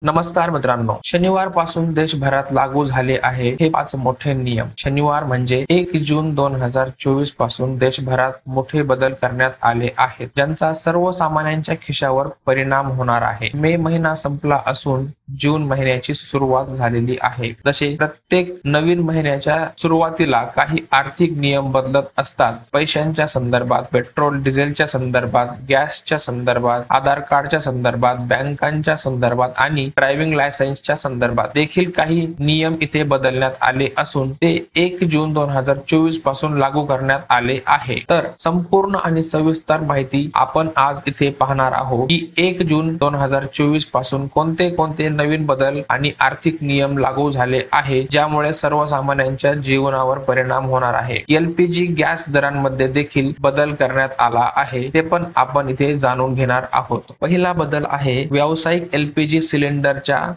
नमस्कार मित्रांनो, शनिवार पासून देशभरात लागू झाले आहे हे 5 मोठे नियम. शनिवार म्हणजे 1 जून 2024 पासून देशभरात मोठे बदल करण्यात आले आहेत, ज्यांचा सर्वसामान्यांच्या खिशावर परिणाम होणार आहे. मे महिना संपला असून जून महिन्याची सुरुवात झालेली आहे. जसे प्रत्येक नवीन महिन्याच्या सुरुवातीला काही आर्थिक नियम बदलत असतात. पैशांच्या संदर्भात, पेट्रोल डिझेलच्या संदर्भात, गॅसच्या संदर्भात, आधार कार्डच्या संदर्भात, बँकांच्या संदर्भात आणि ड्रायव्हिंग लायसन्सच्या संदर्भात देखील काही नियम इथे बदलण्यात आले असून ते 1 जून 2024 पासून लागू करण्यात आले आहे. तर संपूर्ण आणि सविस्तर माहिती आपण आज इथे पाहणार आहोत की 1 जून 2024 पासून कोणते कोणते नवीन बदल आणि आर्थिक नियम लागू झाले आहे, ज्यामुळे सर्वसामान्यांच्या जीवनावर परिणाम होणार आहे. एलपीजी गॅस दरांमध्ये देखील बदल करण्यात आला आहे, ते पण आपण इथे जाणून घेणार आहोत. पहिला बदल आहे व्यावसायिक एलपीजी सिलेंडरच्या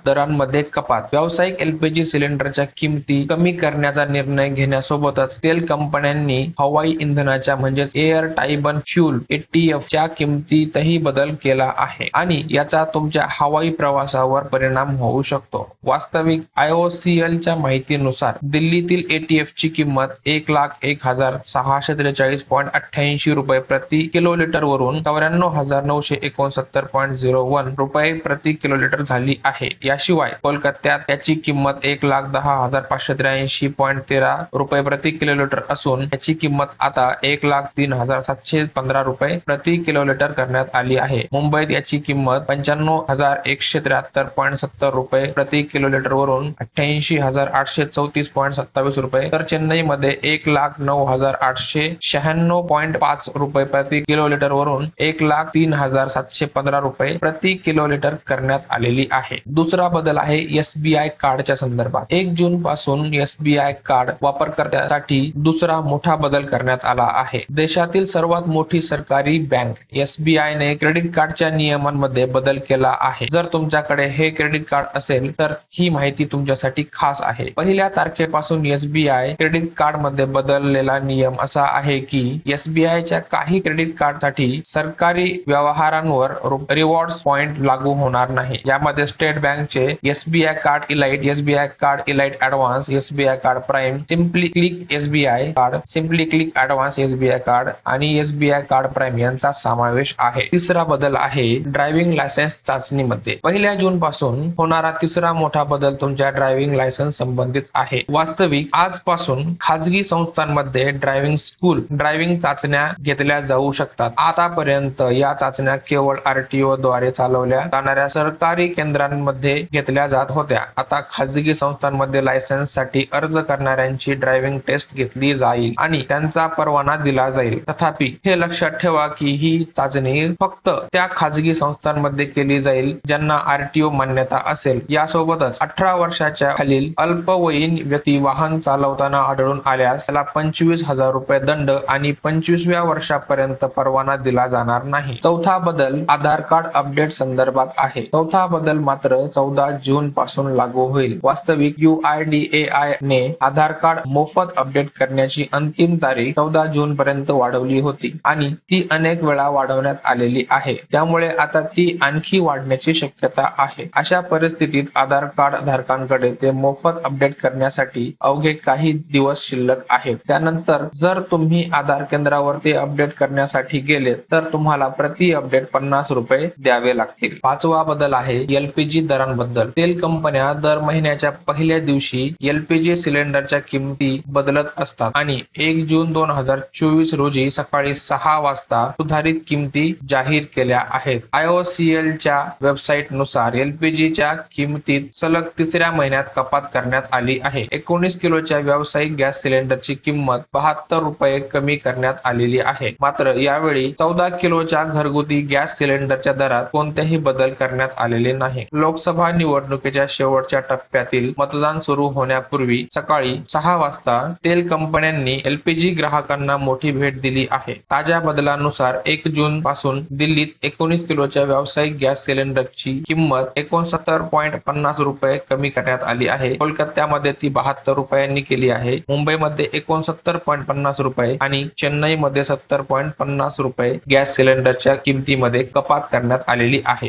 दरांमध्ये कपात. व्यावसायिक एलपीजी सिलेंडरच्या किमती कमी करण्याचा निर्णय घेण्यासोबतच तेल कंपन्यांनी हवाई इंधनाच्या म्हणजेच एअर टाइबन फ्यूल एटीएफ च्या किमतीतही बदल केला आहे आणि याचा तुमच्या हवाई प्रवासावर परिणाम होऊ शकतो. वास्तविक IOCL च्या माहितीनुसार दिल्लीतील एटीएफ ची किंमत 1,01,643.88 रुपये प्रति किलोलीटर वरून 94,969.01 रुपये प्रति किलोलीटर झाली आहे. याशिवाय कोलकात्यात त्याची किंमत 1,10,583.13 रुपये प्रति किलोलीटर असून त्याची किंमत आता 1,03,715 रुपये प्रति किलोलीटर करण्यात आली आहे. मुंबईत याची किंमत 95,173.70 रुपये प्रति किलोलीटर वरून 88,834.27 रुपये, तर चेन्नईमध्ये 1,09,896.5 रुपये प्रति किलोलीटर वरून 1,03,715 रुपये प्रति किलोलीटर करण्यात आलेली आहे. दुसरा बदल आहे SBI कार्डच्या संदर्भात. 1 जून पासून SBI कार्ड वापरकर्त्यांसाठी दुसरा मोठा बदल करण्यात आला आहे. देशातील सर्वात मोठी सरकारी बँक SBI ने क्रेडिट कार्डच्या नियमांमध्ये बदल केला आहे. जर तुमच्याकडे हे क्रेडिट कार्ड असेल तर ही माहिती तुमच्यासाठी खास आहे. पहिल्या तारखेपासून SBI क्रेडिट कार्ड मध्ये बदललेला नियम असा आहे की SBI च्या काही क्रेडिट कार्डसाठी सरकारी व्यवहारांवर रिवॉर्ड्स पॉइंट लागू होणार नाही. यामध्ये स्टेट बँकचे SBI card elite, SBI card elite advance, SBI card prime, simply click SBI card, simply click advance SBI card आणि SBI कार्ड प्राइम यांचा समावेश आहे. तिसरा बदल आहे ड्रायव्हिंग लायसन्स चाचणीमध्ये. 1 जून पासून होणारा तिसरा मोठा बदल तुमच्या ड्रायव्हिंग लायसन्स संबंधित आहे. वास्तविक आजपासून खाजगी संस्थांमध्ये ड्रायव्हिंग स्कूल ड्रायव्हिंग चाचण्या घेतल्या जाऊ शकतात. आतापर्यंत या चाचण्या केवळ RTO द्वारे चालवल्या जाणाऱ्या सरकारी केंद्रांमध्ये घेतल्या जात होत्या. आता खाजगी संस्थांमध्ये लायसन्स साठी अर्ज करणाऱ्यांची ड्रायव्हिंग टेस्ट घेतली जाईल आणि त्यांचा परवाना दिला जाईल. तथापि हे लक्षात ठेवा की ही चाचणी फक्त त्या खाजगी संस्थांमध्ये केली जाईल ज्यांना RTO मान्यता असेल. यासोबतच 18 वर्षाच्या खालील अल्पवयीन व्यक्ती वाहन चालवताना आढळून आल्यास त्याला 25,000 रुपये दंड आणि 25व्या वर्षापर्यंत परवाना दिला जाणार नाही. चौथा बदल आधार कार्ड अपडेट संदर्भात आहे. चौथा बदल मात्र 14 जून पासून लागू होईल. वास्तविक UIDAI ने आधार कार्ड मोफत अपडेट करण्याची अंतिम तारीख 14 जून पर्यंत वाढवली होती आणि ती अनेक वेळा वाढवण्यात आलेली आहे. त्यामुळे आता ती आणखी वाढण्याची शक्यता आहे. अशा परिस्थितीत आधार कार्ड धारकांकडे ते मोफत अपडेट करण्यासाठी अवघे काही दिवस शिल्लक आहेत. त्यानंतर जर तुम्ही आधार केंद्रावर ते अपडेट करण्यासाठी गेले तर तुम्हाला प्रति अपडेट 50 रुपये द्यावे लागतील. पाचवा बदल आहे LPG दरांबद्दल. तेल कंपन्या दर महिन्याच्या पहिल्या दिवशी LPG सिलेंडरच्या किमती बदलत असतात आणि 1 जून 2024 रोजी सकाळी 6 वाजता सुधारित किमती जाहीर केल्या आहेत. IOCL च्या वेबसाईट नुसार LPG च्या किमतीत सलग तिसऱ्या महिन्यात कपात करण्यात आली आहे. 19 किलोच्या व्यावसायिक गॅस सिलेंडरची किंमत 72 रुपये कमी करण्यात आलेली आहे. मात्र यावेळी 14 किलोच्या घरगुती गॅस सिलेंडरच्या दरात कोणतेही बदल करण्यात आलेले नाही. लोकसभा निवडणुकीच्या शेवटच्या टप्प्यातील मतदान सुरू होण्यापूर्वी सकाळी 6 वाजता तेल कंपन्यांनी LPG ग्राहकांना मोठी भेट दिली आहे. ताज्या बदलानुसार 1 जून पासून दिल्लीत 19 किलोच्या व्यावसायिक गॅस सिलेंडरची किंमत 69.50 रुपये कमी करण्यात आली आहे. कोलकात्यामध्ये ती 72 रुपयांनी केली आहे. मुंबईमध्ये 69.50 रुपये आणि चेन्नईमध्ये 70.50 रुपये गॅस सिलेंडरच्या किमतीमध्ये कपात करण्यात आलेली आहे.